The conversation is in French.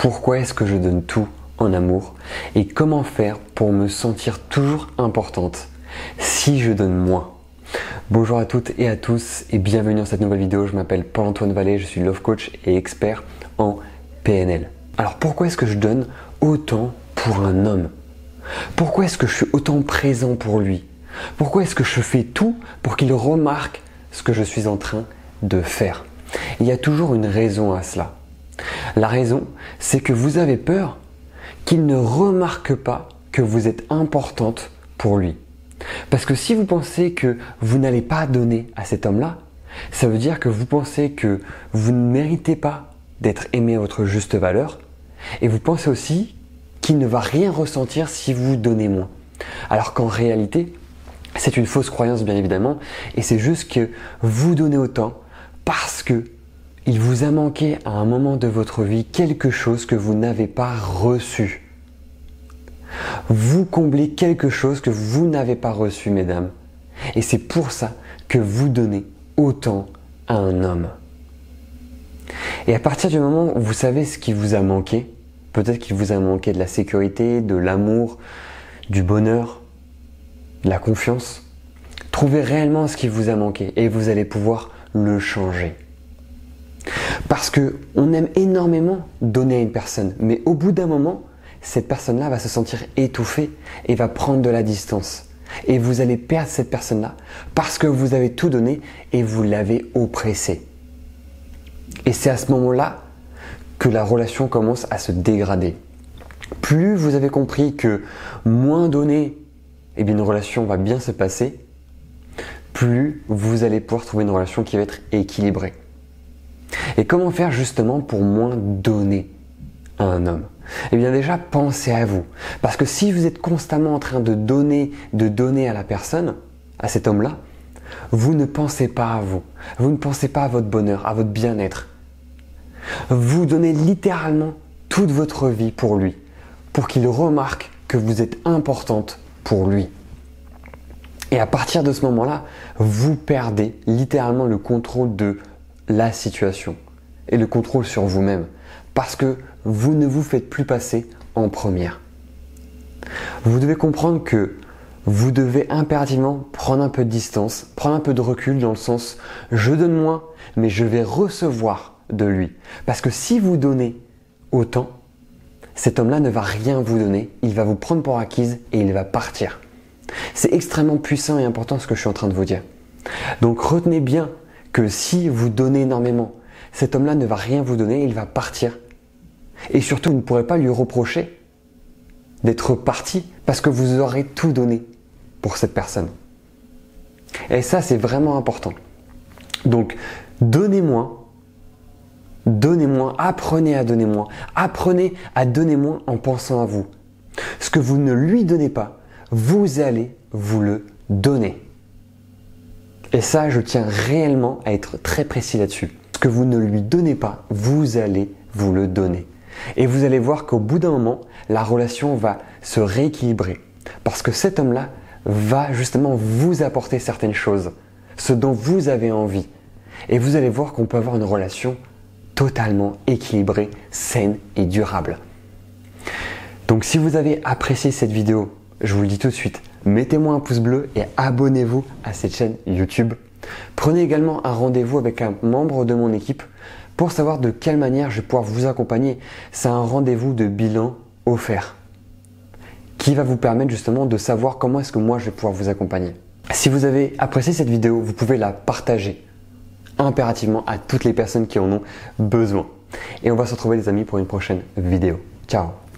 Pourquoi est-ce que je donne tout en amour et comment faire pour me sentir toujours importante si je donne moins? Bonjour à toutes et à tous et bienvenue dans cette nouvelle vidéo. Je m'appelle Paul-Antoine Vallée, je suis Love Coach et expert en PNL. Alors pourquoi est-ce que je donne autant pour un homme? Pourquoi est-ce que je suis autant présent pour lui? Pourquoi est-ce que je fais tout pour qu'il remarque ce que je suis en train de faire? Il y a toujours une raison à cela. La raison, c'est que vous avez peur qu'il ne remarque pas que vous êtes importante pour lui. Parce que si vous pensez que vous n'allez pas donner à cet homme-là, ça veut dire que vous pensez que vous ne méritez pas d'être aimé à votre juste valeur et vous pensez aussi qu'il ne va rien ressentir si vous donnez moins. Alors qu'en réalité, c'est une fausse croyance bien évidemment et c'est juste que vous donnez autant parce que il vous a manqué à un moment de votre vie quelque chose que vous n'avez pas reçu. Vous comblez quelque chose que vous n'avez pas reçu, mesdames. Et c'est pour ça que vous donnez autant à un homme. Et à partir du moment où vous savez ce qui vous a manqué, peut-être qu'il vous a manqué de la sécurité, de l'amour, du bonheur, de la confiance, trouvez réellement ce qui vous a manqué et vous allez pouvoir le changer. Parce qu'on aime énormément donner à une personne, mais au bout d'un moment, cette personne-là va se sentir étouffée et va prendre de la distance. Et vous allez perdre cette personne-là parce que vous avez tout donné et vous l'avez oppressée. Et c'est à ce moment-là que la relation commence à se dégrader. Plus vous avez compris que moins donner, eh bien une relation va bien se passer, plus vous allez pouvoir trouver une relation qui va être équilibrée. Et comment faire justement pour moins donner à un homme? Eh bien déjà, pensez à vous. Parce que si vous êtes constamment en train de donner à la personne, à cet homme-là, vous ne pensez pas à vous. Vous ne pensez pas à votre bonheur, à votre bien-être. Vous donnez littéralement toute votre vie pour lui, pour qu'il remarque que vous êtes importante pour lui. Et à partir de ce moment-là, vous perdez littéralement le contrôle de la situation et le contrôle sur vous-même parce que vous ne vous faites plus passer en première. Vous devez comprendre que vous devez impérativement prendre un peu de distance, prendre un peu de recul dans le sens je donne moins mais je vais recevoir de lui. Parce que si vous donnez autant, cet homme-là ne va rien vous donner, il va vous prendre pour acquise et il va partir. C'est extrêmement puissant et important ce que je suis en train de vous dire. Donc retenez bien que si vous donnez énormément, cet homme-là ne va rien vous donner, il va partir. Et surtout, vous ne pourrez pas lui reprocher d'être parti parce que vous aurez tout donné pour cette personne. Et ça, c'est vraiment important. Donc, donnez moins, apprenez à donner moins, apprenez à donner moins en pensant à vous. Ce que vous ne lui donnez pas, vous allez vous le donner. Et ça, je tiens réellement à être très précis là-dessus. Ce que vous ne lui donnez pas, vous allez vous le donner. Et vous allez voir qu'au bout d'un moment, la relation va se rééquilibrer. Parce que cet homme-là va justement vous apporter certaines choses, ce dont vous avez envie. Et vous allez voir qu'on peut avoir une relation totalement équilibrée, saine et durable. Donc si vous avez apprécié cette vidéo, je vous le dis tout de suite, mettez-moi un pouce bleu et abonnez-vous à cette chaîne YouTube. Prenez également un rendez-vous avec un membre de mon équipe pour savoir de quelle manière je vais pouvoir vous accompagner. C'est un rendez-vous de bilan offert qui va vous permettre justement de savoir comment est-ce que moi je vais pouvoir vous accompagner. Si vous avez apprécié cette vidéo, vous pouvez la partager impérativement à toutes les personnes qui en ont besoin. Et on va se retrouver les amis pour une prochaine vidéo. Ciao!